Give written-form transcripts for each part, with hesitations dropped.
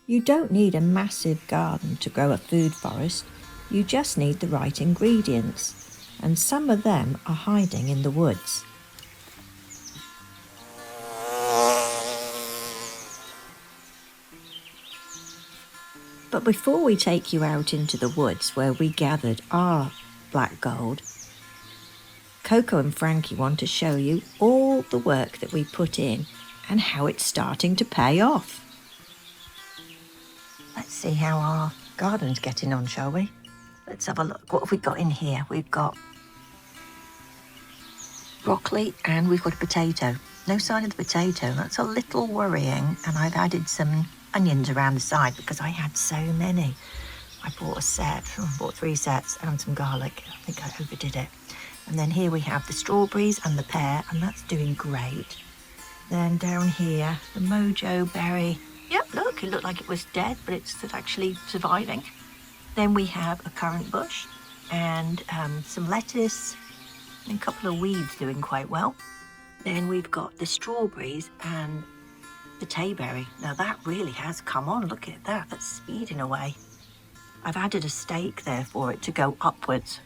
You don't need a massive garden to grow a food forest, you just need the right ingredients, and some of them are hiding in the woods. But before we take you out into the woods where we gathered our black gold, Coco and Frankie want to show you all the work that we put in and how it's starting to pay off. Let's see how our garden's getting on, shall we? Let's have a look. What have we got in here? We've got broccoli and we've got a potato. No sign of the potato. That's a little worrying. And I've added some onions around the side because I had so many. I bought a set, bought 3 sets and some garlic. I think I overdid it. And then here we have the strawberries and the pear, and that's doing great. Then down here, the mojo berry. Yep, look, it looked like it was dead, but it's actually surviving. Then we have a currant bush and some lettuce and a couple of weeds doing quite well. Then we've got the strawberries and the tayberry. Now that really has come on. Look at that. That's speeding away. I've added a stake there for it to go upwards.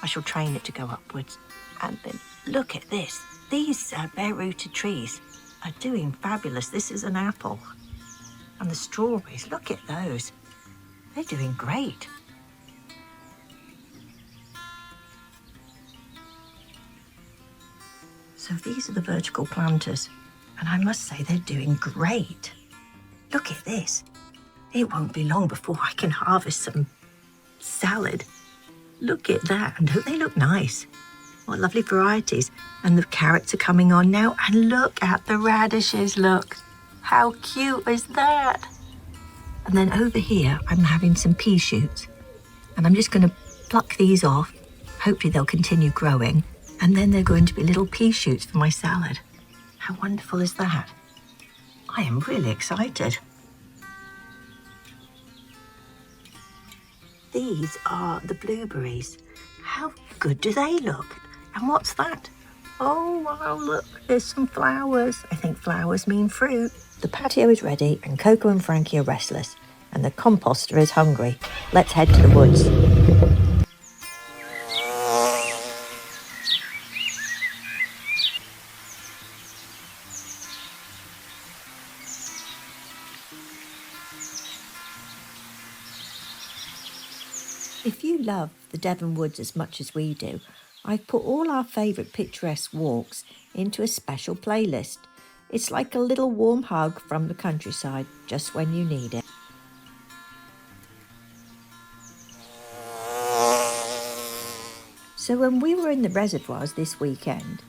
I shall train it to go upwards. And then look at this. These bare-rooted trees are doing fabulous. This is an apple. And the strawberries, look at those. They're doing great. So these are the vertical planters. And I must say they're doing great. Look at this. It won't be long before I can harvest some salad. Look at that. And don't they look nice? What lovely varieties. And the carrots are coming on now. And look at the radishes, look. How cute is that? And then over here, I'm having some pea shoots. And I'm just going to pluck these off. Hopefully they'll continue growing. And then they're going to be little pea shoots for my salad. How wonderful is that? I am really excited. These are the blueberries. How good do they look? And what's that? Oh, wow, look, there's some flowers. I think flowers mean fruit. The patio is ready and Coco and Frankie are restless and the composter is hungry. Let's head to the woods. If you love the Devon woods as much as we do, I've put all our favourite picturesque walks into a special playlist. It's like a little warm hug from the countryside, just when you need it. So when we were in the reservoirs this weekend,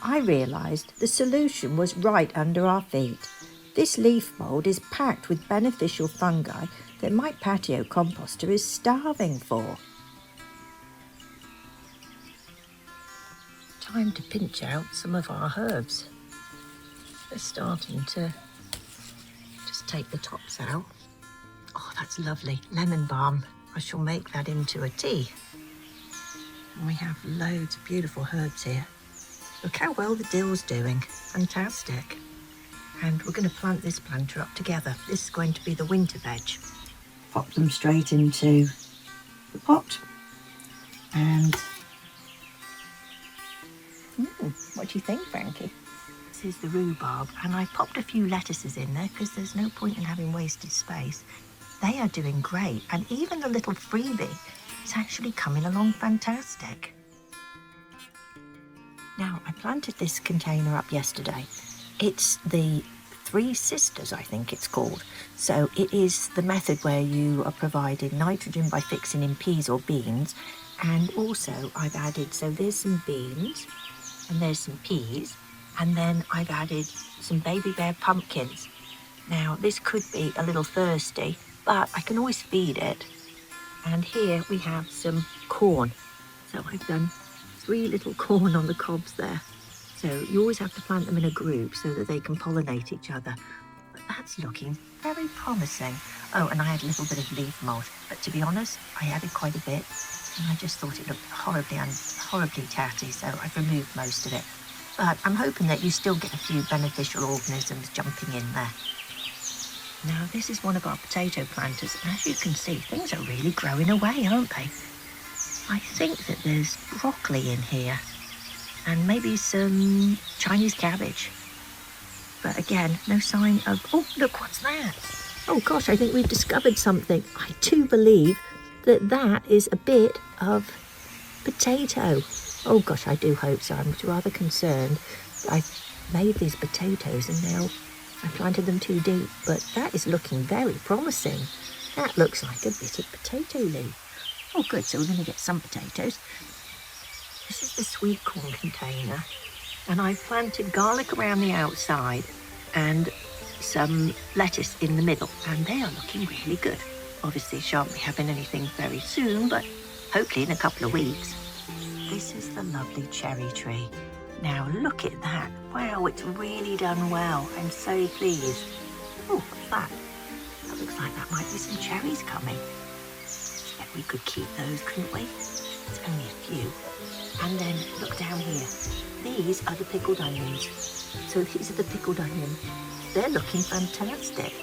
I realised the solution was right under our feet. This leaf mould is packed with beneficial fungi that my patio composter is starving for. Time to pinch out some of our herbs. They're starting to just take the tops out. Oh, that's lovely. Lemon balm. I shall make that into a tea. And we have loads of beautiful herbs here. Look how well the dill's doing. Fantastic. And we're going to plant this planter up together. This is going to be the winter veg. Pop them straight into the pot. And what do you think, Frankie? This is the rhubarb, and I popped a few lettuces in there because there's no point in having wasted space. They are doing great, and even the little freebie is actually coming along fantastic. Now, I planted this container up yesterday. It's the Three Sisters, I think it's called. So it is the method where you are providing nitrogen by fixing in peas or beans. And also I've added, so there's some beans and there's some peas. And then I've added some baby bear pumpkins. Now this could be a little thirsty, but I can always feed it. And here we have some corn. So I've done 3 little corn on the cobs there. So you always have to plant them in a group so that they can pollinate each other. But that's looking very promising. Oh, and I had a little bit of leaf mould. But to be honest, I added quite a bit. And I just thought it looked horribly tatty, so I've removed most of it. But I'm hoping that you still get a few beneficial organisms jumping in there. Now this is one of our potato planters, and as you can see, things are really growing away, aren't they? I think that there's broccoli in here and maybe some Chinese cabbage. But again, no sign of, oh, look, what's that? Oh gosh, I think we've discovered something. I do believe that that is a bit of potato. Oh gosh, I do hope so. I'm rather concerned. I made these potatoes and I planted them too deep, but that is looking very promising. That looks like a bit of potato leaf. Oh good, so we're going to get some potatoes. This is the sweet corn container, and I've planted garlic around the outside and some lettuce in the middle, and they are looking really good. Obviously shan't be having anything very soon, but hopefully in a couple of weeks. This is the lovely cherry tree. Now look at that. Wow, it's really done well. I'm so pleased. Oh, what's that? That looks like that might be some cherries coming. Yeah, we could keep those, couldn't we? It's only a few. And then look down here. These are the pickled onions. So these are the pickled onions. They're looking fantastic.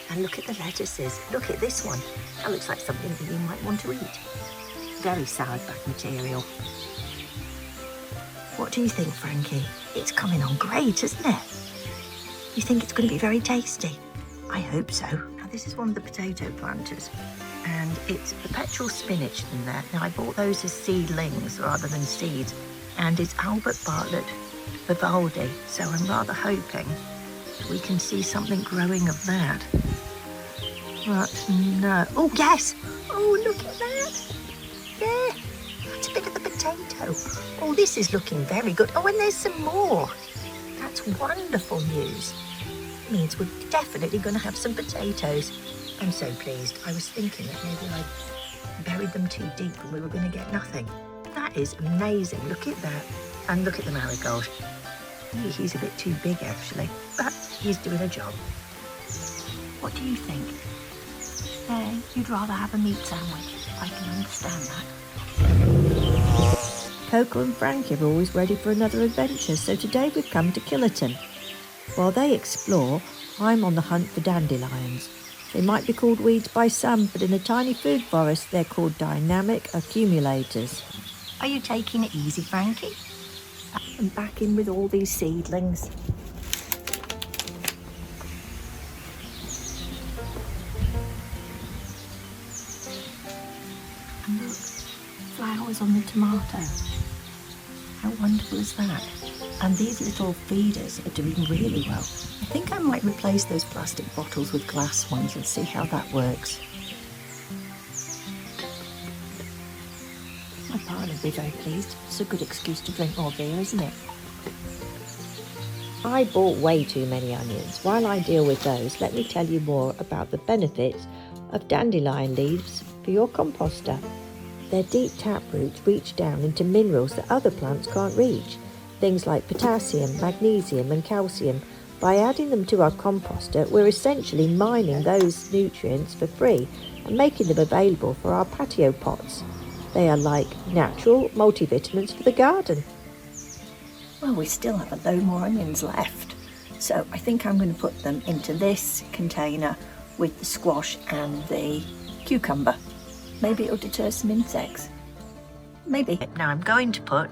And look at the lettuces. Look at this one. That looks like something that you might want to eat. Very salad bag material. What do you think, Frankie? It's coming on great, isn't it? You think it's going to be very tasty? I hope so. Now this is one of the potato planters, and it's perpetual spinach in there. Now I bought those as seedlings rather than seeds, and it's Albert Bartlett Vivaldi, so I'm rather hoping that we can see something growing of that. But no. Oh yes! Oh, look at that! There! That's a bit of the potato. Oh, this is looking very good. Oh, and there's some more. That's wonderful news. It means we're definitely going to have some potatoes. I'm so pleased. I was thinking that maybe I buried them too deep and we were going to get nothing. That is amazing. Look at that. And look at the marigold. He's a bit too big, actually, but he's doing a job. What do you think? You'd rather have a meat sandwich. I can understand that. Coco and Frankie are always ready for another adventure, so today we've come to Killerton. While they explore, I'm on the hunt for dandelions. They might be called weeds by some, but in a tiny food forest they're called dynamic accumulators. Are you taking it easy, Frankie? I'm back in with all these seedlings. And look, flowers on the tomato. How wonderful is that? And these little feeders are doing really well. I think I might replace those plastic bottles with glass ones and see how that works. My partner will be very pleased. It's a good excuse to drink more beer, isn't it? I bought way too many onions. While I deal with those, let me tell you more about the benefits of dandelion leaves for your composter. Their deep tap roots reach down into minerals that other plants can't reach. Things like potassium, magnesium and calcium. By adding them to our composter, we're essentially mining those nutrients for free and making them available for our patio pots. They are like natural multivitamins for the garden. Well, we still have a load more onions left, so I think I'm going to put them into this container with the squash and the cucumber. Maybe it'll deter some insects. Maybe. Now I'm going to put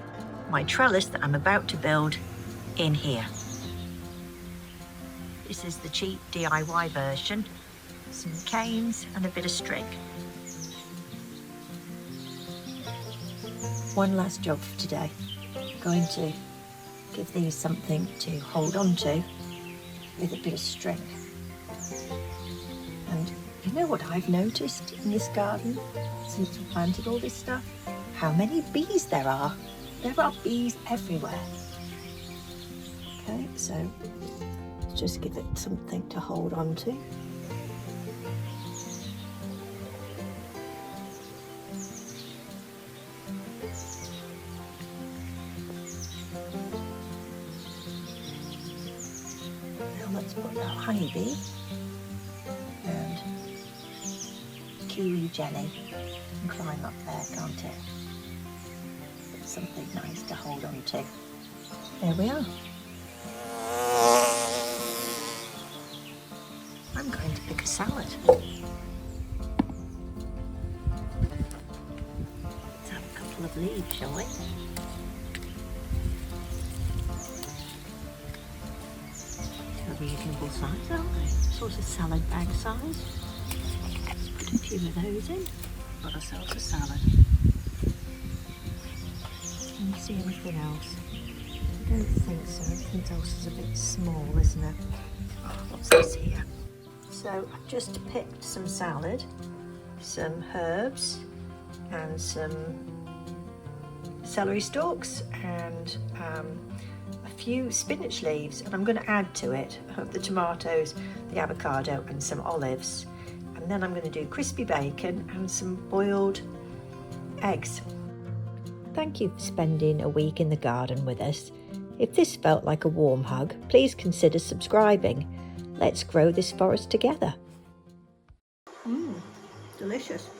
my trellis that I'm about to build in here. This is the cheap DIY version. Some canes and a bit of string. One last job for today. I'm going to give these something to hold on to with a bit of string. And you know what I've noticed in this garden since we planted all this stuff? How many bees there are. There are bees everywhere. Okay, so let's just give it something to hold on to. Let's put that honeybee and kiwi jelly and climb up there, can't it? It's something nice to hold on to. There we are. I'm going to pick a salad. Let's have a couple of leaves, shall we? They're reasonable size, aren't they? Sort of salad bag size. Let's put a few of those in. Got ourselves a salad. Can you see anything else? I don't think so. Everything else is a bit small, isn't it? Oh, what's this here? So I've just picked some salad, some herbs, and some celery stalks, and a few spinach leaves, and I'm going to add to it the tomatoes, the avocado, and some olives. And then I'm going to do crispy bacon and some boiled eggs. Thank you for spending a week in the garden with us. If this felt like a warm hug, please consider subscribing. Let's grow this forest together. Delicious.